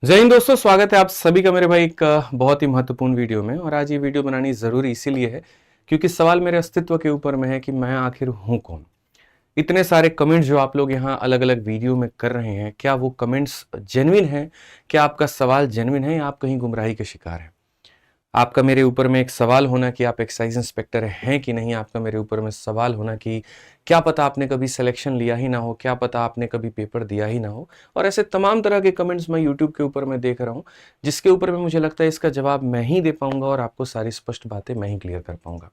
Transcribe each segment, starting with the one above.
जय हिंद दोस्तों, स्वागत है आप सभी का मेरे भाई एक बहुत ही महत्वपूर्ण वीडियो में। और आज ये वीडियो बनानी ज़रूरी इसीलिए है क्योंकि सवाल मेरे अस्तित्व के ऊपर में है कि मैं आखिर हूँ कौन। इतने सारे कमेंट्स जो आप लोग यहाँ अलग अलग वीडियो में कर रहे हैं, क्या वो कमेंट्स जेन्युइन हैं? क्या आपका सवाल जेन्युइन है या आप कहीं गुमराही के शिकार हैं? आपका मेरे ऊपर में एक सवाल होना कि आप एक्साइज इंस्पेक्टर हैं कि नहीं, आपका मेरे ऊपर में सवाल होना कि क्या पता आपने कभी सिलेक्शन लिया ही ना हो, क्या पता आपने कभी पेपर दिया ही ना हो। और ऐसे तमाम तरह के कमेंट्स मैं यूट्यूब के ऊपर में देख रहा हूँ, जिसके ऊपर में मुझे लगता है इसका जवाब मैं ही दे पाऊंगा और आपको सारी स्पष्ट बातें मैं ही क्लियर कर पाऊंगा।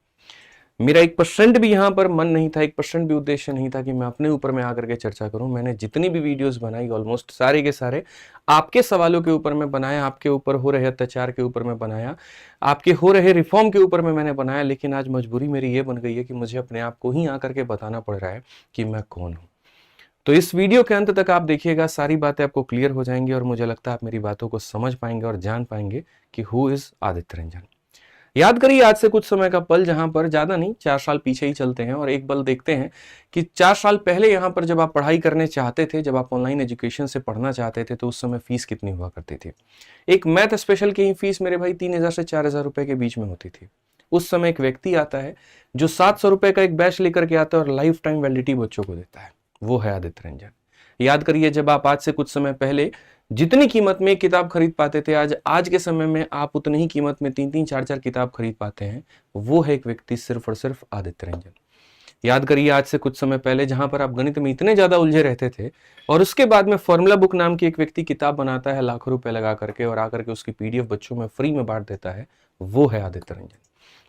मेरा 1% भी यहाँ पर मन नहीं था, 1% भी उद्देश्य नहीं था कि मैं अपने ऊपर में आकर के चर्चा करूं। मैंने जितनी भी वीडियोस बनाई ऑलमोस्ट सारे के सारे आपके सवालों के ऊपर में बनाया, आपके ऊपर हो रहे अत्याचार के ऊपर में बनाया, आपके हो रहे रिफॉर्म के ऊपर में मैंने बनाया। लेकिन आज मजबूरी मेरी ये बन गई है कि मुझे अपने आप को ही आकर के बताना पड़ रहा है कि मैं कौन हूँ। तो इस वीडियो के अंत तक आप देखिएगा, सारी बातें आपको क्लियर हो जाएंगी और मुझे लगता है आप मेरी बातों को समझ पाएंगे और जान पाएंगे कि हु इज आदित्य रंजन। याद करिए आज से कुछ समय का पल, जहां पर ज्यादा नहीं 4 साल पीछे ही चलते हैं और एक पल देखते हैं कि 4 साल पहले यहां पर जब आप पढ़ाई करने चाहते थे, जब आप ऑनलाइन एजुकेशन से पढ़ना चाहते थे, तो उस समय फीस कितनी हुआ करती थी। एक मैथ स्पेशल की ही फीस मेरे भाई 3,000 से 4,000 रुपए के बीच में होती थी। उस समय एक व्यक्ति आता है जो 700 रुपए का एक बैच लेकर के आता है और लाइफ टाइम वैलिडिटी बच्चों को देता है। वो है आदित्य रंजन। याद करिए, जब आप आज से कुछ समय पहले जितनी कीमत में किताब खरीद पाते थे, आज के समय में आप उतनी ही कीमत में 3-3 4-4 किताब खरीद पाते हैं। वो है एक व्यक्ति, सिर्फ और सिर्फ आदित्य रंजन। याद करिए, आज से कुछ समय पहले जहां पर आप गणित में इतने ज्यादा उलझे रहते थे और उसके बाद में फॉर्मूला बुक नाम की एक व्यक्ति किताब बनाता है लाखों रुपए लगा करके और आकर के उसकी पीडीएफ बच्चों में फ्री में बांट देता है। वो है आदित्य रंजन।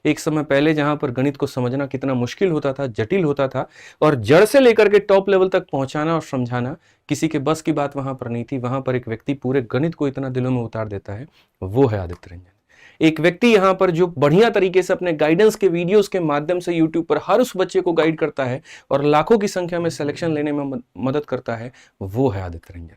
एक समय पहले जहां पर गणित को समझना कितना मुश्किल होता था, जटिल होता था, और जड़ से लेकर के टॉप लेवल तक पहुंचाना और समझाना किसी के बस की बात वहां पर नहीं थी। वहां पर एक व्यक्ति पूरे गणित को इतना दिलों में उतार देता है। वो है आदित्य रंजन। एक व्यक्ति यहां पर जो बढ़िया तरीके से अपने गाइडेंस के वीडियोस के माध्यम से यूट्यूब पर हर उस बच्चे को गाइड करता है और लाखों की संख्या में सिलेक्शन लेने में मदद करता है। वो है आदित्य रंजन।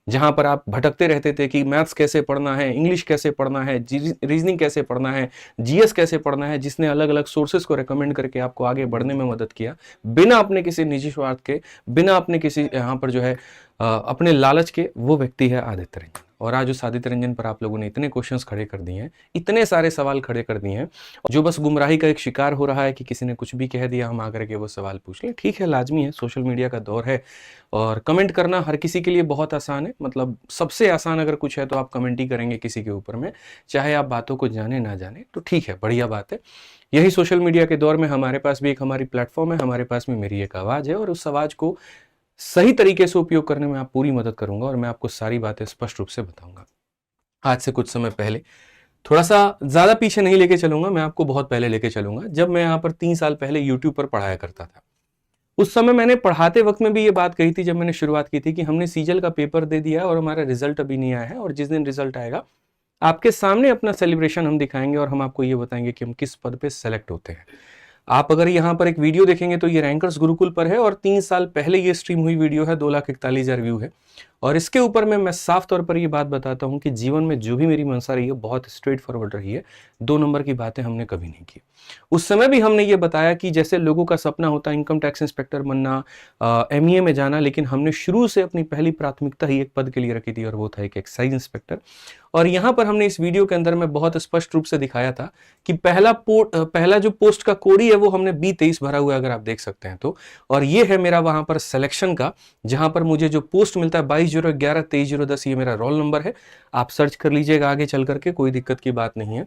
जहां पर आप भटकते रहते थे कि मैथ्स कैसे पढ़ना है, इंग्लिश कैसे पढ़ना है, रीजनिंग कैसे पढ़ना है, जीएस कैसे पढ़ना है, जिसने अलग अलग सोर्सेज को रेकमेंड करके आपको आगे बढ़ने में मदद किया, बिना अपने किसी निजी स्वार्थ के, बिना अपने किसी यहाँ पर जो है अपने लालच के, वो व्यक्ति है आदित्य रंजन। और आज उस आदित्य रंजन पर आप लोगों ने इतने क्वेश्चंस खड़े कर दिए हैं, इतने सारे सवाल खड़े कर दिए हैं, जो बस गुमराही का एक शिकार हो रहा है कि किसी ने कुछ भी कह दिया, हम आकर के वो सवाल पूछ लें। ठीक है, लाजमी है, सोशल मीडिया का दौर है और कमेंट करना हर किसी के लिए बहुत आसान है। मतलब सबसे आसान अगर कुछ है तो आप कमेंट ही करेंगे किसी के ऊपर में, चाहे आप बातों को जाने ना जाने। तो ठीक है, बढ़िया बात है। यही सोशल मीडिया के दौर में हमारे पास भी एक हमारी प्लेटफॉर्म है, हमारे पास में मेरी एक आवाज है और उस आवाज को सही तरीके से उपयोग करने में आप पूरी मदद करूंगा और मैं आपको सारी बातें स्पष्ट रूप से बताऊंगा। आज से कुछ समय पहले, थोड़ा सा ज्यादा पीछे नहीं लेके चलूंगा, मैं आपको बहुत पहले लेके चलूंगा, जब मैं यहाँ पर 3 साल पहले यूट्यूब पर पढ़ाया करता था। उस समय मैंने पढ़ाते वक्त में भी ये बात कही थी, जब मैंने शुरुआत की थी, कि हमने सीजल का पेपर दे दिया और हमारा रिजल्ट अभी नहीं आया है और जिस दिन रिजल्ट आएगा आपके सामने अपना सेलिब्रेशन हम दिखाएंगे और हम आपको ये बताएंगे कि हम किस पद पे सेलेक्ट होते हैं। आप अगर यहाँ पर एक वीडियो देखेंगे तो ये रैंकर्स गुरुकुल पर है और 3 साल पहले ये स्ट्रीम हुई वीडियो है, 2,41,000 व्यू है। और इसके ऊपर में मैं साफ तौर पर ये बात बताता हूँ कि जीवन में जो भी मेरी मंशा रही है बहुत स्ट्रेट फॉरवर्ड रही है। 2 नंबर की बातें हमने कभी नहीं की। उस समय भी हमने ये बताया कि जैसे लोगों का सपना होता है इनकम टैक्स इंस्पेक्टर बनना, एमईए में जाना, लेकिन हमने शुरू से अपनी पहली प्राथमिकता ही एक पद के लिए रखी थी और वो था एक एक्साइज इंस्पेक्टर। और यहाँ पर हमने इस वीडियो के अंदर में बहुत स्पष्ट रूप से दिखाया था कि पहला जो पोस्ट का कोड है वो हमने B23 भरा हुआ है, अगर आप देख सकते हैं तो। और ये है मेरा वहां पर सिलेक्शन का, जहां पर मुझे जो पोस्ट मिलता है 22/011/23/010, ये मेरा रोल नंबर है। आप सर्च कर लीजिएगा आगे चल करके, कोई दिक्कत की बात नहीं है।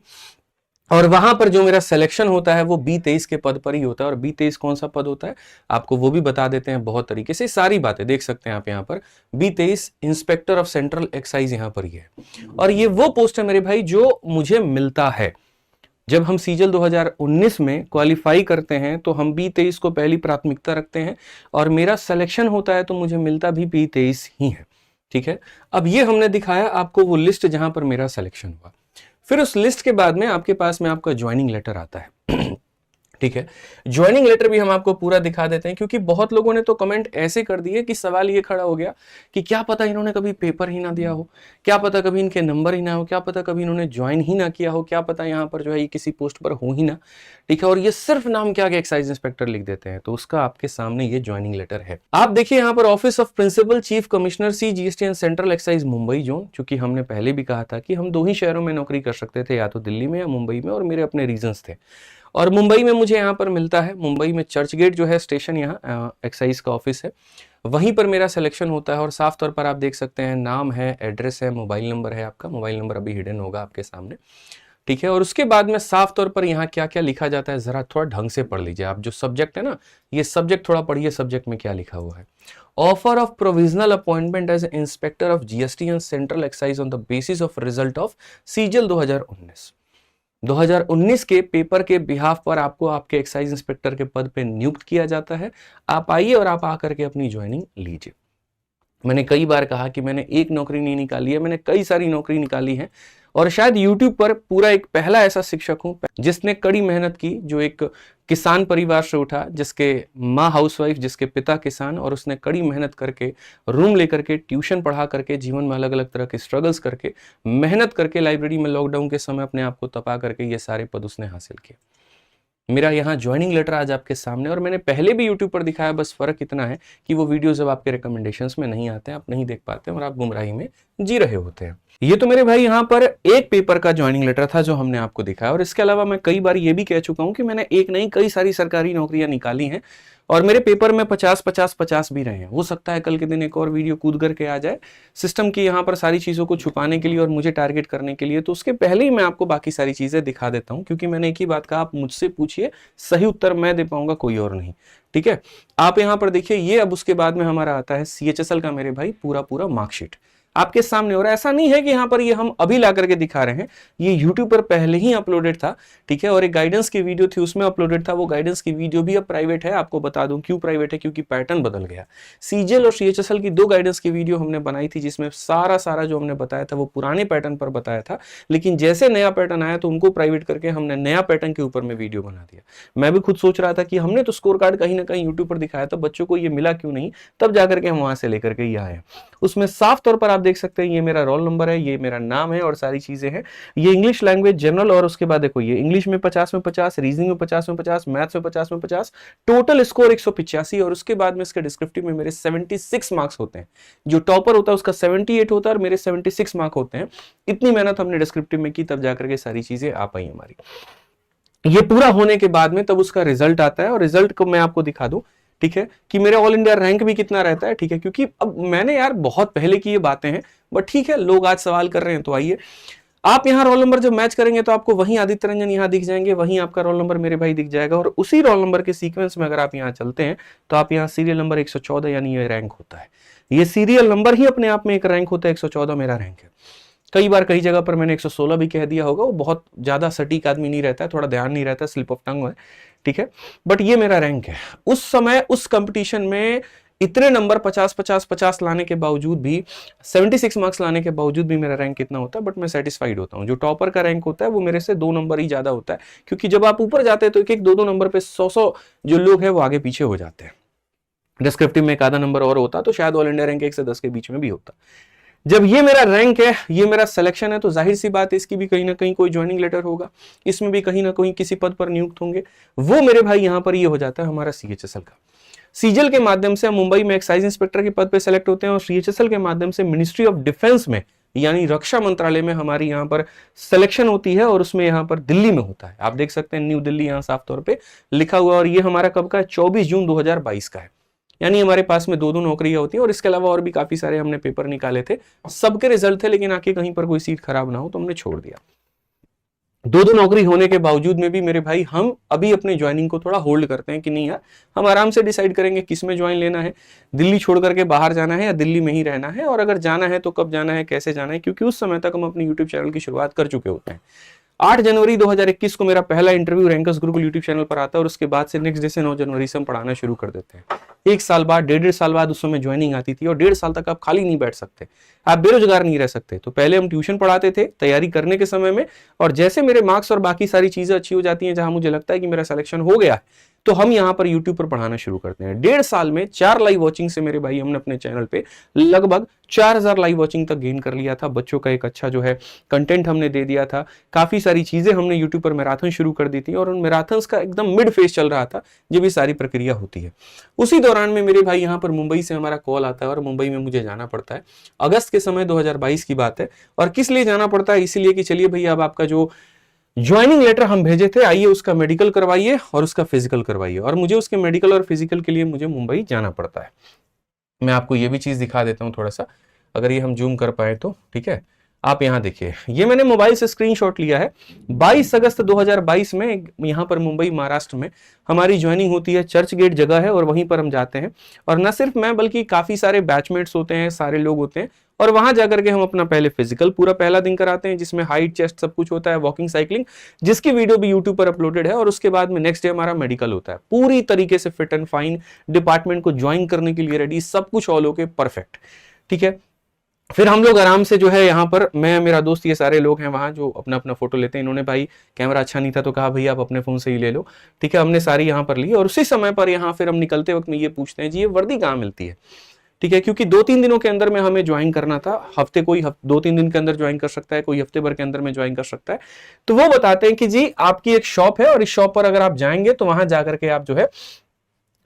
और वहां पर जो मेरा सिलेक्शन होता है वो B23 के पद पर ही होता है। और B23 कौन सा पद होता है आपको वो भी बता देते हैं बहुत तरीके से। सारी बातें देख सकते हैं आप यहाँ पर। B23 inspector of central excise यहाँ पर ही है। और ये वो पोस्ट है मेरे भाई जो मुझे मिलता है। जब हम सीजल 2019 में क्वालिफाई करते हैं तो हम B23 को पहली प्राथमिकता रखते हैं और मेरा सिलेक्शन होता है तो मुझे मिलता भी B23 ही है। ठीक है, अब ये हमने दिखाया आपको वो लिस्ट जहां पर मेरा सिलेक्शन हुआ। फिर उस लिस्ट के बाद में आपके पास में आपका ज्वाइनिंग लेटर आता है। ठीक है। ज्वाइनिंग लेटर भी हम आपको पूरा दिखा देते हैं, क्योंकि बहुत लोगों ने तो कमेंट ऐसे कर दिए कि सवाल ये खड़ा हो गया कि क्या पता इन्होंने कभी पेपर ही ना दिया हो, क्या पता कभी इनके नंबर ही ना हो, क्या पता कभी इन्होंने ज्वाइन ही ना किया हो, क्या पता यहाँ पर जो है ये किसी पोस्ट पर हो ही ना। ठीक है, और ये सिर्फ नाम के आगे एक्साइज इंस्पेक्टर लिख देते हैं। तो उसका आपके सामने ये ज्वाइनिंग लेटर है। आप देखिए यहाँ पर office of principal chief commissioner C GST and central excise Mumbai zone, चूंकि हमने पहले भी कहा था कि हम 2 ही शहरों में नौकरी कर सकते थे, या तो दिल्ली में या मुंबई में, और मेरे अपने रीजंस थे। और मुंबई में मुझे यहाँ पर मिलता है, मुंबई में चर्च गेट जो है स्टेशन, यहाँ एक्साइज का ऑफिस है, वहीं पर मेरा सिलेक्शन होता है। और साफ तौर पर आप देख सकते हैं, नाम है, एड्रेस है, मोबाइल नंबर है। आपका मोबाइल नंबर अभी हिडन होगा आपके सामने, ठीक है। और उसके बाद में साफ तौर पर यहाँ क्या क्या लिखा जाता है, जरा थोड़ा ढंग से पढ़ लीजिए। आप जो सब्जेक्ट है ना, ये सब्जेक्ट थोड़ा पढ़िए, सब्जेक्ट में क्या लिखा हुआ है। Offer of provisional appointment as inspector of GST and central excise on the basis of result of CGL 2019 के पेपर के बिहाफ पर आपको आपके एक्साइज इंस्पेक्टर के पद पे नियुक्त किया जाता है। आप आइए और आप आकर के अपनी ज्वाइनिंग लीजिए। मैंने कई बार कहा कि मैंने एक नौकरी नहीं निकाली है, मैंने कई सारी नौकरी निकाली है, और शायद YouTube पर पूरा एक पहला ऐसा शिक्षक हूं जिसने कड़ी मेहनत की, जो एक किसान परिवार से उठा, जिसके माँ हाउसवाइफ, जिसके पिता किसान, और उसने कड़ी मेहनत करके, रूम लेकर के, ट्यूशन पढ़ा करके, जीवन में अलग अलग तरह के स्ट्रगल्स करके, मेहनत करके, लाइब्रेरी में लॉकडाउन के समय अपने आप को तपा करके ये सारे पद उसने हासिल किए। मेरा यहाँ ज्वाइनिंग लेटर आज आपके सामने, और मैंने पहले भी YouTube पर दिखाया, बस फर्क इतना है कि वो वीडियोस अब आपके रिकमेंडेशंस में नहीं आते हैं, आप नहीं देख पाते हैं, और आप गुमराही में जी रहे होते हैं। ये तो मेरे भाई यहाँ पर एक पेपर का ज्वाइनिंग लेटर था जो हमने आपको दिखाया, और इसके अलावा मैं कई बार ये भी कह चुका हूँ कि मैंने एक नहीं कई सारी सरकारी नौकरियां निकाली हैं, और मेरे पेपर में 50-50-50 भी रहे हैं। हो सकता है कल के दिन एक और वीडियो कूद करके आ जाए सिस्टम की यहाँ पर सारी चीज़ों को छुपाने के लिए और मुझे टारगेट करने के लिए, तो उसके पहले ही मैं आपको बाकी सारी चीज़ें दिखा देता हूँ, क्योंकि मैंने एक ही बात कहा, आप मुझसे पूछिए, सही उत्तर मैं दे पाऊंगा, कोई और नहीं। ठीक है, आप यहाँ पर देखिए, ये अब उसके बाद में हमारा आता है CHSL का मेरे भाई पूरा मार्कशीट आपके सामने। और ऐसा नहीं है कि यहाँ पर ये हम अभी ला करके दिखा रहे हैं, ये YouTube पर पहले ही अपलोडेड था, ठीक है। और एक गाइडेंस की वीडियो थी, उसमें अपलोडेड था। वो गाइडेंस की वीडियो भी अब प्राइवेट है। आपको बता दूं क्यों प्राइवेट है, क्योंकि पैटर्न बदल गया। CGL और CHSL की 2 गाइडेंस की वीडियो हमने बनाई थी, जिसमें सारा जो हमने बताया था वो पुराने पैटर्न पर बताया था, लेकिन जैसे नया पैटर्न आया तो उनको प्राइवेट करके हमने नया पैटर्न के ऊपर में वीडियो बना दिया। मैं भी खुद सोच रहा था कि हमने तो स्कोर कार्ड कहीं ना कहीं यूट्यूब पर दिखाया था, बच्चों को ये मिला क्यों नहीं, तब जाकर के हम वहां से लेकर के ये आए। उसमें साफ तौर पर आप देख सकते हैं, ये मेरा रोल नंबर है, ये मेरा नाम है, और सारी चीजें हैं। ये इंग्लिश लैंग्वेज जनरल, और उसके बाद देखो ये इंग्लिश में 50 में 50, रीजनिंग में 50 में 50, मैथ्स में 50 में 50, टोटल स्कोर 185। और उसके बाद में इसके डिस्क्रिप्टिव में मेरे 76 मार्क्स होते हैं। जो टॉपर होता है उसका 78 होता है, और मेरे 76 मार्क होते हैं। इतनी मेहनत हमने डिस्क्रिप्टिव में की, तब जाकर के सारी चीजें आ पाई हमारी। ये पूरा होने के बाद में तब उसका रिजल्ट आता है, और रिजल्ट को मैं आपको दिखा दूं, ठीक है, कि मेरा ऑल इंडिया रैंक भी कितना रहता है। ठीक है, क्योंकि अब मैंने यार बहुत पहले की ये बातें हैं, बट ठीक है, लोग आज सवाल कर रहे हैं, तो आइए आप यहाँ रोल नंबर जब मैच करेंगे तो आपको वहीं आदित्य रंजन यहाँ दिख जाएंगे, वहीं आपका रोल नंबर मेरे भाई दिख जाएगा। और उसी रोल नंबर के सीक्वेंस में अगर आप यहाँ चलते हैं तो आप यहाँ सीरियल नंबर 114, यानी ये रैंक होता है। ये सीरियल नंबर ही अपने आप में एक रैंक होता है। 114 मेरा रैंक है। कई बार कई जगह पर मैंने 116 भी कह दिया होगा, वो बहुत ज्यादा सटीक आदमी नहीं रहता है, थोड़ा ध्यान नहीं रहता है, स्लिप ऑफ टंग है, ठीक है, बट ये मेरा रैंक है। उस समय उस कंपटीशन में इतने नंबर 50-50-50 लाने के बावजूद भी, 76 मार्क्स लाने के बावजूद भी मेरा रैंक कितना होता है, बट मैं सेटिस्फाइड होता हूं। जो टॉपर का रैंक होता है वो मेरे से 2 नंबर ही ज्यादा होता है, क्योंकि जब आप ऊपर जाते हैं तो एक 2-2 नंबर पे 100 जो लोग हैं वो आगे पीछे हो जाते हैं। डिस्क्रिप्टिव में एक आधा नंबर और होता तो शायद ऑल इंडिया रैंक 1 से 10 के बीच में भी होता। जब ये मेरा रैंक है, ये मेरा सिलेक्शन है, तो जाहिर सी बात है इसकी भी कहीं ना कहीं कोई ज्वाइनिंग लेटर होगा, इसमें भी कहीं ना कहीं किसी पद पर नियुक्त होंगे। वो मेरे भाई यहाँ पर ये हो जाता है हमारा CHSL का। सीजल के माध्यम से हम मुंबई में एक्साइज इंस्पेक्टर के पद पे सेलेक्ट होते हैं, और CHSL के माध्यम से मिनिस्ट्री ऑफ डिफेंस में, यानी रक्षा मंत्रालय में हमारी यहाँ पर सिलेक्शन होती है, और उसमें यहाँ पर दिल्ली में होता है। आप देख सकते हैं न्यू दिल्ली यहाँ साफ तौर पे लिखा हुआ, और ये हमारा कब का है, 24 जून 2022 का है। यानी हमारे पास में 2-2 नौकरियां होती हैं, और इसके अलावा और भी काफी सारे हमने पेपर निकाले थे, सबके रिजल्ट थे, लेकिन आके कहीं पर कोई सीट खराब ना हो तो हमने छोड़ दिया। 2-2 नौकरी होने के बावजूद में भी मेरे भाई हम अभी अपने ज्वाइनिंग को थोड़ा होल्ड करते हैं कि नहीं यार, हम आराम से डिसाइड करेंगे किस में ज्वाइन लेना है, दिल्ली छोड़ करके बाहर जाना है या दिल्ली में ही रहना है, और अगर जाना है तो कब जाना है, कैसे जाना है, क्योंकि उस समय तक हम अपने यूट्यूब चैनल की शुरुआत कर चुके होते हैं। 8 जनवरी 2021 को मेरा पहला interview rankers Gurukul YouTube channel पर आता है और उसके बाद से नेक्स्ट डे से 9 जनवरी से हम पढ़ाना शुरू कर देते हैं। 1 साल बाद, 1.5 साल बाद उस समय ज्वाइनिंग आती थी और 1.5 साल तक आप खाली नहीं बैठ सकते, आप बेरोजगार नहीं रह सकते। तो पहले हम ट्यूशन पढ़ाते थे तैयारी करने के समय में, और जैसे मेरे मार्क्स और बाकी सारी चीजें अच्छी हो जाती हैं, जहां मुझे लगता है कि मेरा सिलेक्शन हो गया है, तो हम यहाँ पर YouTube पर पढ़ाना शुरू करते हैं। 1.5 साल में 4 लाइव वॉचिंग से मेरे भाई हमने अपने चैनल पे लगभग 4000 लाइव वॉचिंग तक गेन कर लिया था। बच्चों का एक अच्छा जो है कंटेंट हमने दे दिया था, काफी सारी चीजें हमने YouTube पर मैराथन शुरू कर दी थी, और उन मैराथन्स का एकदम मिड फेज चल रहा था जब ये सारी प्रक्रिया होती है। उसी दौरान में मेरे भाई यहाँ पर मुंबई से हमारा कॉल आता है और मुंबई में मुझे जाना पड़ता है। अगस्त के समय 2022 की बात है। और किस लिए जाना पड़ता है? इसीलिए कि चलिए भैया अब आपका जो ज्वाइनिंग लेटर हम भेजे थे, आइए उसका मेडिकल करवाइए और उसका फिजिकल करवाइए। और मुझे उसके मेडिकल और फिजिकल के लिए मुझे मुंबई जाना पड़ता है। मैं आपको ये भी चीज दिखा देता हूं थोड़ा सा, अगर ये हम जूम कर पाए तो। ठीक है, आप यहां देखिए, ये मैंने मोबाइल से स्क्रीनशॉट लिया है। 22 अगस्त 2022 में यहां पर मुंबई महाराष्ट्र में हमारी ज्वाइनिंग होती है। चर्च गेट जगह है और वहीं पर हम जाते हैं। और न सिर्फ मैं बल्कि काफी सारे बैचमेट्स होते हैं, सारे लोग होते हैं। और वहां जाकर के हम अपना पहले फिजिकल पूरा पहला दिन कराते हैं, जिसमें हाइट, चेस्ट सब कुछ होता है, वॉकिंग, साइकिलिंग, जिसकी वीडियो भी यूट्यूब पर अपलोडेड है। और उसके बाद में नेक्स्ट डे हमारा मेडिकल होता है, पूरी तरीके से फिट एंड फाइन, डिपार्टमेंट को ज्वाइन करने के लिए रेडी, सब कुछ ऑल होके परफेक्ट। ठीक है, फिर हम लोग आराम से जो है यहाँ पर, मैं, मेरा दोस्त, ये सारे लोग हैं वहां जो अपना अपना फोटो लेते हैं। इन्होंने भाई कैमरा अच्छा नहीं था तो कहा भैया आप अपने फोन से ही ले लो। ठीक है, हमने सारी यहाँ पर ली। और उसी समय पर यहाँ फिर हम निकलते वक्त में ये पूछते हैं जी ये वर्दी कहाँ मिलती है? ठीक है, क्योंकि 2-3 दिनों के अंदर में हमें ज्वाइन करना था। हफ्ते कोई 2-3 दिन के अंदर ज्वाइन कर सकता है, कोई हफ्ते भर के अंदर में ज्वाइन कर सकता है। तो वो बताते हैं कि जी आपकी एक शॉप है और इस शॉप पर अगर आप जाएंगे तो वहां जाकर के आप जो है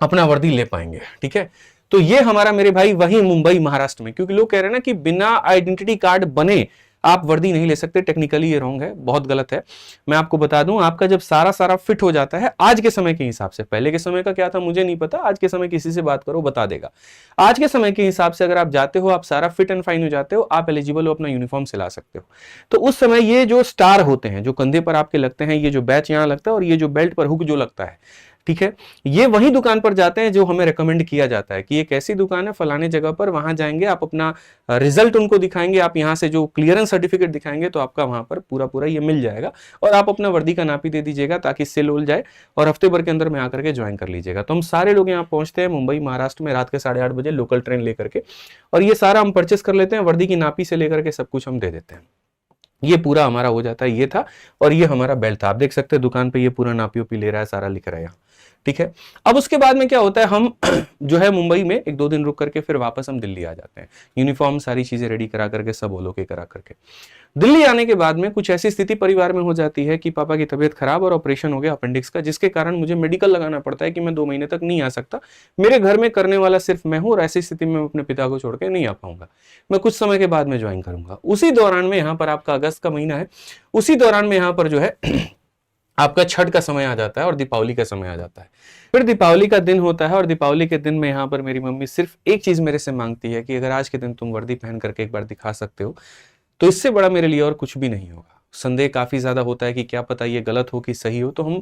अपना वर्दी ले पाएंगे। ठीक है, तो ये हमारा मेरे भाई वही मुंबई महाराष्ट्र में, क्योंकि लोग कह रहे हैं ना कि बिना आइडेंटिटी कार्ड बने आप वर्दी नहीं ले सकते। टेक्निकली ये रॉन्ग है, बहुत गलत है। मैं आपको बता दूं, आपका जब सारा फिट हो जाता है आज के समय के हिसाब से, पहले के समय का क्या था मुझे नहीं पता, आज के समय किसी से बात करो बता देगा। आज के समय के हिसाब से अगर आप जाते हो, आप सारा फिट एंड फाइन हो जाते हो, आप एलिजिबल हो, अपना यूनिफॉर्म सिला सकते हो। तो उस समय ये जो स्टार होते हैं, जो कंधे पर आपके लगते हैं, ये जो बैच यहां लगता है और ये जो बेल्ट पर हुक जो लगता है, ठीक है, ये वही दुकान पर जाते हैं जो हमें रेकमेंड किया जाता है कि ये कैसी दुकान है, फलाने जगह पर, वहां जाएंगे, आप अपना रिजल्ट उनको दिखाएंगे, आप यहां से जो क्लियरेंस सर्टिफिकेट दिखाएंगे तो आपका वहां पर पूरा ये मिल जाएगा। और आप अपना वर्दी का नापी दे दीजिएगा ताकि सिल उल जाए और हफ्ते भर के अंदर में आकर के ज्वाइन कर लीजिएगा। तो हम सारे लोग यहाँ पहुंचते हैं मुंबई महाराष्ट्र में रात के 8:30 बजे लोकल ट्रेन लेकर के, और ये सारा हम परचेस कर लेते हैं, वर्दी की नापी से लेकर के सब कुछ हम दे देते हैं। ये पूरा हमारा हो जाता है। ये था, और ये हमारा बेल्ट था। आप देख सकते हैं दुकान पे ये पूरा नापी ओपी ले रहा है, सारा लिख रहा है यहाँ। ठीक है, अब उसके बाद में क्या होता है, हम जो है मुंबई में 1-2 दिन रुक करके फिर वापस हम दिल्ली आ जाते हैं। यूनिफॉर्म सारी चीजें रेडी करा करके, सब ओलो के करा करके दिल्ली आने के बाद में कुछ ऐसी स्थिति परिवार में हो जाती है कि पापा की तबीयत खराब और ऑपरेशन हो गया अपेंडिक्स का, जिसके कारण मुझे मेडिकल लगाना पड़ता है कि मैं 2 महीने तक नहीं आ सकता। मेरे घर में करने वाला सिर्फ मैं हूं और ऐसी स्थिति में मैं अपने पिता को छोड़ के नहीं आ पाऊंगा। मैं कुछ समय के बाद में ज्वाइन करूंगा। उसी दौरान में यहाँ पर आपका अगस्त का महीना है, उसी दौरान में यहाँ पर जो है आपका छठ का समय आ जाता है और दीपावली का समय आ जाता है। फिर दीपावली का दिन होता है और दीपावली के दिन में यहाँ पर मेरी मम्मी सिर्फ एक चीज मेरे से मांगती है कि अगर आज के दिन तुम वर्दी पहन करके एक बार दिखा सकते हो तो इससे बड़ा मेरे लिए और कुछ भी नहीं होगा। संदेह काफी ज्यादा होता है कि क्या पता ये गलत हो कि सही हो, तो हम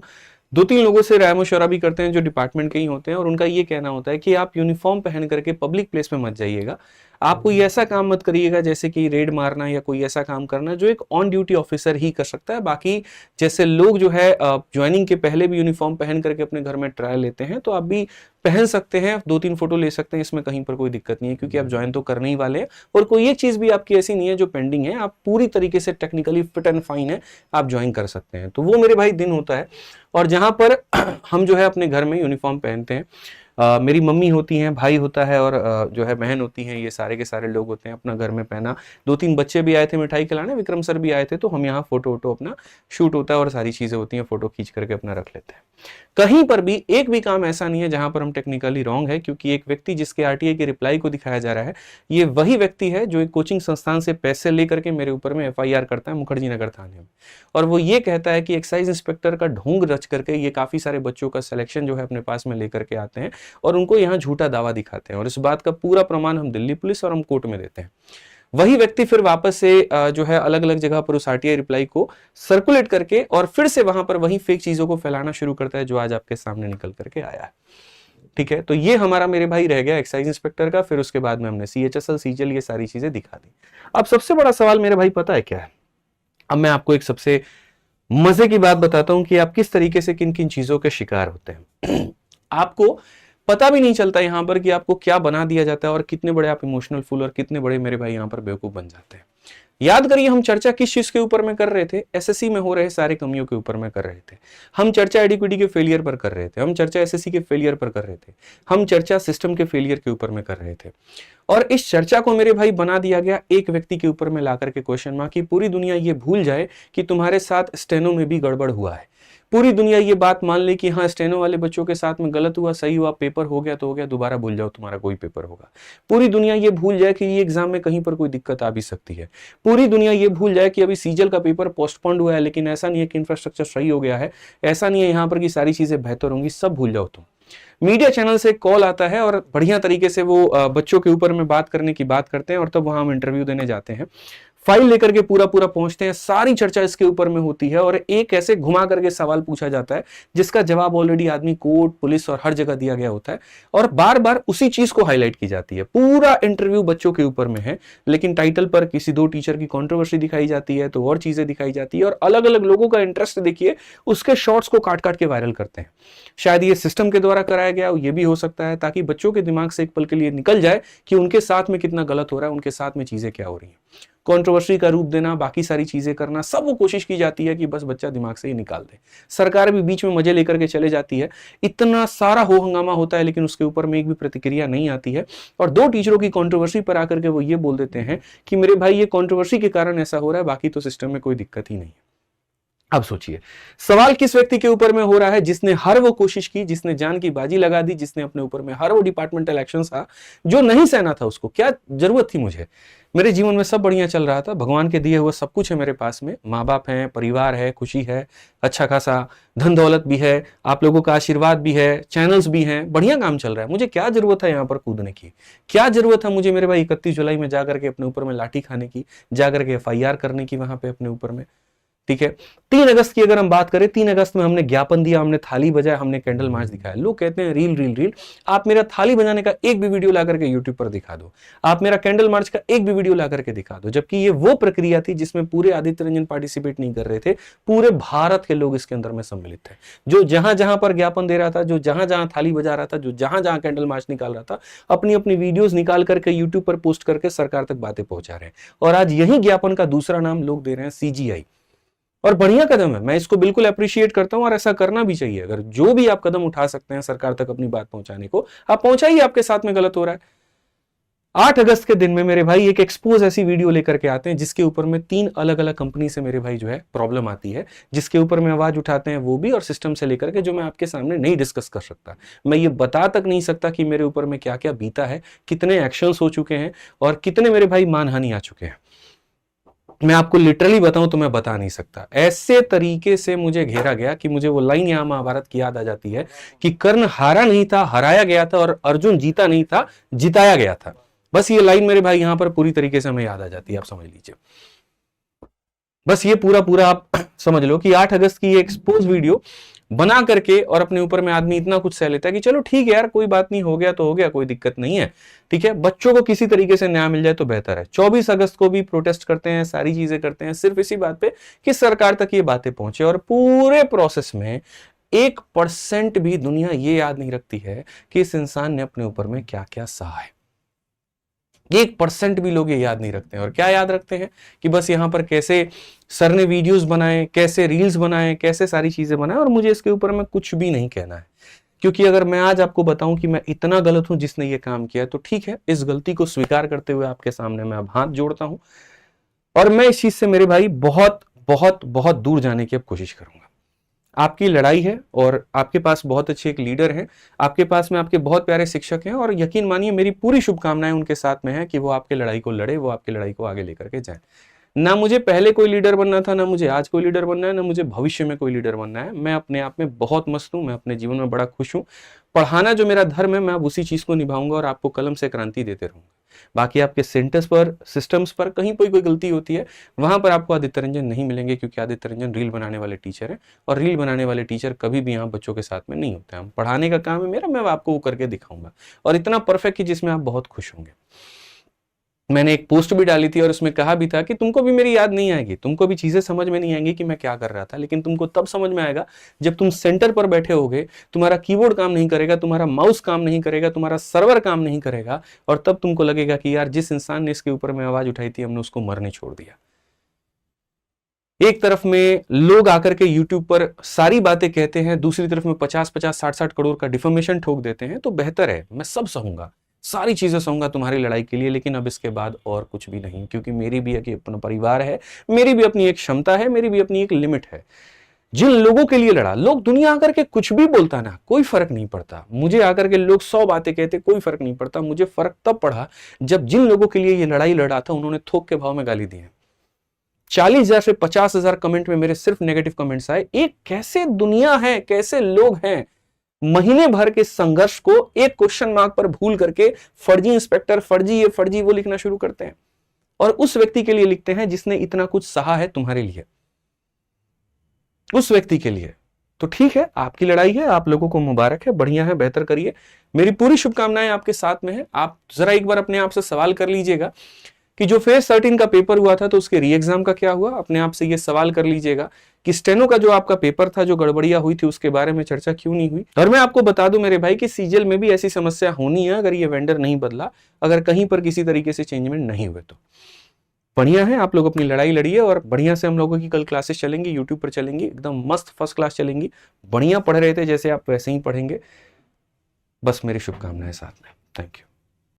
2-3 लोगों से राय मशवरा भी करते हैं जो डिपार्टमेंट के ही होते हैं, और उनका ये कहना होता है कि आप यूनिफॉर्म पहन करके पब्लिक प्लेस में मत जाइएगा। आप कोई ऐसा काम मत करिएगा जैसे कि रेड मारना या कोई ऐसा काम करना जो एक ऑन ड्यूटी ऑफिसर ही कर सकता है। बाकी जैसे लोग जो है ज्वाइनिंग के पहले भी यूनिफॉर्म पहन करके अपने घर में ट्रायल लेते हैं, तो आप भी पहन सकते हैं, 2-3 फोटो ले सकते हैं, इसमें कहीं पर कोई दिक्कत नहीं है, क्योंकि आप ज्वाइन तो करने ही वाले हैं। और कोई एक चीज भी आपकी ऐसी नहीं है जो पेंडिंग है, आप पूरी तरीके से टेक्निकली फिट एंड फाइन है, आप ज्वाइन कर सकते हैं। तो वो मेरे भाई दिन होता है, और जहां पर हम जो है अपने घर में यूनिफॉर्म पहनते हैं। मेरी मम्मी होती हैं, भाई होता है, और जो है बहन होती हैं, ये सारे के सारे लोग होते हैं अपना घर में पहना। 2-3 बच्चे भी आए थे मिठाई खिलाने, विक्रम सर भी आए थे, तो हम यहाँ फोटो वोटो अपना शूट होता है और सारी चीजें होती हैं, फोटो खींच करके अपना रख लेते हैं। कहीं पर भी एक भी काम ऐसा नहीं है जहां पर हम टेक्निकली रॉन्ग है, क्योंकि एक व्यक्ति जिसके आरटीआई के रिप्लाई को दिखाया जा रहा है, ये वही व्यक्ति है जो एक कोचिंग संस्थान से पैसे लेकर के मेरे ऊपर में एफआईआर करता है मुखर्जी नगर थाने में, और वो ये कहता है कि एक्साइज इंस्पेक्टर का ढोंग रच करके ये काफी सारे बच्चों का सिलेक्शन जो है अपने पास में लेकर के आते हैं और उनको यहाँ झूठा दावा दिखाते हैं, और इस बात का पूरा प्रमाण हम दिल्ली पुलिस और हम कोर्ट में देते हैं। वही व्यक्ति फिर वापस से जो है अलग अलग जगह पर उस आरटीआई रिप्लाई को सर्कुलेट करके और फिर से वहां पर वही फेक चीजों को फैलाना शुरू करता है जो आज आपके सामने निकल करके आया है। ठीक है, तो ये हमारा मेरे भाई रह गया एक्साइज इंस्पेक्टर का। फिर उसके बाद में हमने सीएचएसएल, सीजीएल, ये सारी चीजें दिखा दी। अब सबसे बड़ा सवाल मेरे भाई पता है क्या है? अब मैं आपको एक सबसे मजे की बात बताता हूं कि आप किस तरीके से किन किन चीजों के शिकार होते हैं। आपको पता भी नहीं चलता यहां पर कि आपको क्या बना दिया जाता है और कितने बड़े आप इमोशनल फूल और कितने बड़े मेरे भाई यहां पर बेवकूफ बन जाते हैं। याद करिए हम चर्चा किस चीज के ऊपर में कर रहे थे, एसएससी में हो रहे सारे कमियों के ऊपर में कर रहे थे। हम चर्चा एडीक्विटी के फेलियर पर कर रहे थे, हम चर्चा एसएससी के फेलियर पर कर रहे थे, हम चर्चा सिस्टम के फेलियर के ऊपर में कर रहे थे। और इस चर्चा को मेरे भाई बना दिया गया एक व्यक्ति के ऊपर में ला करके क्वेश्चन मार्क कि पूरी दुनिया ये भूल जाए कि तुम्हारे साथ स्टेनो में भी गड़बड़ हुआ है। पूरी दुनिया ये बात मान ले कि हाँ स्टेनो वाले बच्चों के साथ में गलत हुआ, सही हुआ, पेपर हो गया तो हो गया, दोबारा भूल जाओ तुम्हारा कोई पेपर होगा। पूरी दुनिया ये भूल जाए कि ये एग्जाम में कहीं पर कोई दिक्कत आ भी सकती है। पूरी दुनिया ये भूल जाए कि अभी सीजल का पेपर पोस्टपोन्ड हुआ है, लेकिन ऐसा नहीं है कि इंफ्रास्ट्रक्चर सही हो गया है, ऐसा नहीं है यहाँ पर कि सारी चीजें बेहतर होंगी, सब भूल जाओ तुम। मीडिया चैनल से कॉल आता है और बढ़िया तरीके से वो बच्चों के ऊपर में बात करने की बात करते हैं और तब वहां हम इंटरव्यू देने जाते हैं, फाइल लेकर के पूरा पूरा पहुंचते हैं, सारी चर्चा इसके ऊपर में होती है और एक ऐसे घुमा करके सवाल पूछा जाता है जिसका जवाब ऑलरेडी आदमी कोर्ट पुलिस और हर जगह दिया गया होता है और बार बार उसी चीज को हाईलाइट की जाती है। पूरा इंटरव्यू बच्चों के ऊपर में है, लेकिन टाइटल पर किसी दो टीचर की कंट्रोवर्सी दिखाई जाती है तो और चीजें दिखाई जाती है और अलग अलग लोगों का इंटरेस्ट देखिए उसके शॉर्ट्स को काट काट के वायरल करते हैं। शायद ये सिस्टम के द्वारा कराया गया ये भी हो सकता है ताकि बच्चों के दिमाग से एक पल के लिए निकल जाए कि उनके साथ में कितना गलत हो रहा है, उनके साथ में चीजें क्या हो रही हैं। कंट्रोवर्सी का रूप देना, बाकी सारी चीजें करना, सब वो कोशिश की जाती है कि बस बच्चा दिमाग से ही निकाल दे। सरकार भी बीच में मजे लेकर के चले जाती है, इतना सारा हो हंगामा होता है लेकिन उसके ऊपर में एक भी प्रतिक्रिया नहीं आती है और दो टीचरों की कंट्रोवर्सी पर आकर के वो ये बोल देते हैं कि मेरे भाई ये कंट्रोवर्सी के कारण ऐसा हो रहा है, बाकी तो सिस्टम में कोई दिक्कत ही नहीं है। अब सोचिए सवाल किस व्यक्ति के ऊपर में हो रहा है जिसने हर वो कोशिश की, जिसने जान की बाजी लगा दी, जिसने अपने ऊपर में हर वो डिपार्टमेंटल एक्शन था जो नहीं सहना था। उसको क्या जरूरत थी मुझे, मेरे जीवन में सब बढ़िया चल रहा था, भगवान के दिए हुए सब कुछ है मेरे पास में, माँ बाप हैं, परिवार है, खुशी है, अच्छा खासा धन दौलत भी है, आप लोगों का आशीर्वाद भी है, चैनल्स भी हैं, बढ़िया काम चल रहा है। मुझे क्या जरूरत है यहाँ पर कूदने की, क्या जरूरत है मुझे मेरे भाई 31 जुलाई में जाकर के अपने ऊपर में लाठी खाने की, जाकर के FIR करने की वहां पे अपने ऊपर में। ठीक है, 3 अगस्त की अगर हम बात करें, 3 अगस्त में हमने ज्ञापन दिया, हमने थाली बजाया, हमने कैंडल मार्च दिखाया। लोग कहते हैं रील रील रील, आप मेरा थाली बजाने का एक भी वीडियो ला करके यूट्यूब पर दिखा दो, आप मेरा कैंडल मार्च का एक भी वीडियो ला करके दिखा दो, जबकि ये वो प्रक्रिया थी जिसमें पूरे आदित्य रंजन पार्टिसिपेट नहीं कर रहे थे, पूरे भारत के लोग इसके अंदर में सम्मिलित थे। जो जहां जहां पर ज्ञापन दे रहा था, जो जहां जहां थाली बजा रहा था, जो जहां जहां कैंडल मार्च निकाल रहा था, अपनी अपनी वीडियोस निकाल करके यूट्यूब पर पोस्ट करके सरकार तक बातें पहुंचा रहे हैं। और आज यही ज्ञापन का दूसरा नाम लोग दे रहे हैं CGI, और बढ़िया कदम है, मैं इसको बिल्कुल अप्रिशिएट करता हूं और ऐसा करना भी चाहिए। अगर जो भी आप कदम उठा सकते हैं सरकार तक अपनी बात पहुंचाने को, आप पहुंचाइए, आपके साथ में गलत हो रहा है। 8 अगस्त के दिन में मेरे भाई एक एक्सपोज ऐसी वीडियो लेकर के आते हैं जिसके ऊपर में 3 अलग अलग कंपनी से मेरे भाई जो है प्रॉब्लम आती है, जिसके ऊपर में आवाज उठाते हैं वो भी, और सिस्टम से लेकर के जो मैं आपके सामने नहीं डिस्कस कर सकता, मैं ये बता तक नहीं सकता कि मेरे ऊपर में क्या क्या बीता है, कितने एक्शंस हो चुके हैं और कितने मेरे भाई मानहानि आ चुके हैं। मैं आपको लिटरली बताऊं तो मैं बता नहीं सकता। ऐसे तरीके से मुझे घेरा गया कि मुझे वो लाइन यहां महाभारत की याद आ जाती है कि कर्ण हारा नहीं था, हराया गया था, और अर्जुन जीता नहीं था, जिताया गया था। बस ये लाइन मेरे भाई यहां पर पूरी तरीके से हमें याद आ जाती है, आप समझ लीजिए। बस ये पूरा पूरा आप समझ लो कि 8 अगस्त की एक्सपोज वीडियो बना करके और अपने ऊपर में आदमी इतना कुछ सह लेता है कि चलो ठीक है यार, कोई बात नहीं, हो गया तो हो गया, कोई दिक्कत नहीं है, ठीक है, बच्चों को किसी तरीके से न्याय मिल जाए तो बेहतर है। 24 अगस्त को भी प्रोटेस्ट करते हैं, सारी चीजें करते हैं, सिर्फ इसी बात पे कि सरकार तक ये बातें पहुंचे, और पूरे प्रोसेस में 1% भी दुनिया ये याद नहीं रखती है कि इस इंसान ने अपने ऊपर में क्या क्या सहा है। 1% भी लोग ये याद नहीं रखते हैं। और क्या याद रखते हैं कि बस यहां पर कैसे सर ने वीडियोस बनाए, कैसे रील्स बनाए, कैसे सारी चीजें बनाए, और मुझे इसके ऊपर में कुछ भी नहीं कहना है, क्योंकि अगर मैं आज आपको बताऊं कि मैं इतना गलत हूं जिसने ये काम किया, तो ठीक है, इस गलती को स्वीकार करते हुए आपके सामने मैं अब हाथ जोड़ता हूं और मैं इस चीज से मेरे भाई बहुत बहुत बहुत दूर जाने की अब कोशिश करूंगा। आपकी लड़ाई है और आपके पास बहुत अच्छे एक लीडर हैं, आपके पास में आपके बहुत प्यारे शिक्षक हैं, और यकीन मानिए मेरी पूरी शुभकामनाएं उनके साथ में है कि वो आपकी लड़ाई को लड़े, वो आपकी लड़ाई को आगे लेकर के जाए। ना मुझे पहले कोई लीडर बनना था, ना मुझे आज कोई लीडर बनना है, ना मुझे भविष्य में कोई लीडर बनना है। मैं अपने आप में बहुत मस्त हूं, मैं अपने जीवन में बड़ा खुश हूं। पढ़ाना जो मेरा धर्म है, मैं अब उसी चीज को निभाऊंगा और आपको कलम से क्रांति देते रहूंगा। बाकी आपके सेंटर्स पर, सिस्टम्स पर कहीं कोई गलती होती है, वहां पर आपको आदित्य रंजन नहीं मिलेंगे, क्योंकि आदित्य रंजन रील बनाने वाले टीचर है, और रील बनाने वाले टीचर कभी भी यहाँ बच्चों के साथ में नहीं होते हैं। हम पढ़ाने का काम है मेरा, मैं आपको वो करके दिखाऊंगा, और इतना परफेक्ट कि जिसमें आप बहुत खुश होंगे। मैंने एक पोस्ट भी डाली थी और उसमें कहा भी था कि तुमको भी मेरी याद नहीं आएगी, तुमको भी चीजें समझ में नहीं आएंगी कि मैं क्या कर रहा था, लेकिन तुमको तब समझ में आएगा जब तुम सेंटर पर बैठे होगे, तुम्हारा कीबोर्ड काम नहीं करेगा, तुम्हारा माउस काम नहीं करेगा, तुम्हारा सर्वर काम नहीं करेगा, और तब तुमको लगेगा कि यार जिस इंसान ने इसके ऊपर में आवाज उठाई थी हमने उसको मरने छोड़ दिया। एक तरफ में लोग आकर के YouTube पर सारी बातें कहते हैं, दूसरी तरफ में 50-50, 60-60 करोड़ का डिफॉर्मेशन ठोक देते हैं, तो बेहतर है मैं सब सहूंगा, सारी चीजें सहूंगा तुम्हारी लड़ाई के लिए, लेकिन अब इसके बाद और कुछ भी नहीं, क्योंकि मेरी भी एक अपना परिवार है, मेरी भी अपनी एक क्षमता है, मेरी भी अपनी एक लिमिट है। जिन लोगों के लिए लड़ा, लोग दुनिया आकर के कुछ भी बोलता ना, कोई फर्क नहीं पड़ता, मुझे आकर के लोग 100 बातें कहते, कोई फर्क नहीं पड़ता, मुझे फर्क तब पड़ा जब जिन लोगों के लिए ये लड़ाई लड़ा था उन्होंने थोक के भाव में गाली दी है। 40,000 से 50,000 कमेंट में मेरे सिर्फ नेगेटिव कमेंट्स आए। एक कैसे दुनिया है, कैसे लोग हैं, महीने भर के संघर्ष को एक क्वेश्चन मार्क पर भूल करके फर्जी इंस्पेक्टर, फर्जी ये, फर्जी वो लिखना शुरू करते हैं, और उस व्यक्ति के लिए लिखते हैं जिसने इतना कुछ सहा है तुम्हारे लिए, उस व्यक्ति के लिए। तो ठीक है, आपकी लड़ाई है, आप लोगों को मुबारक है, बढ़िया है, बेहतर करिए, मेरी पूरी शुभकामनाएं आपके साथ में है। आप जरा एक बार अपने आप से सवाल कर लीजिएगा कि जो फेज 13 का पेपर हुआ था तो उसके री एग्जाम का क्या हुआ। अपने आप से ये सवाल कर लीजिएगा कि स्टेनो का जो आपका पेपर था, जो गड़बड़ियां हुई थी, उसके बारे में चर्चा क्यों नहीं हुई। और मैं आपको बता दूं मेरे भाई कि सीजीएल में भी ऐसी समस्या होनी है अगर ये वेंडर नहीं बदला, अगर कहीं पर किसी तरीके से चेंजमेंट नहीं हुए तो। बढ़िया है, आप लोग अपनी लड़ाई लड़िए, और बढ़िया से हम लोगों की कल क्लासेस चलेंगी, यूट्यूब पर चलेंगी, एकदम मस्त फर्स्ट क्लास चलेंगी। बढ़िया पढ़ रहे थे जैसे आप वैसे ही पढ़ेंगे, बस मेरी शुभकामनाएं साथ में। Thank you.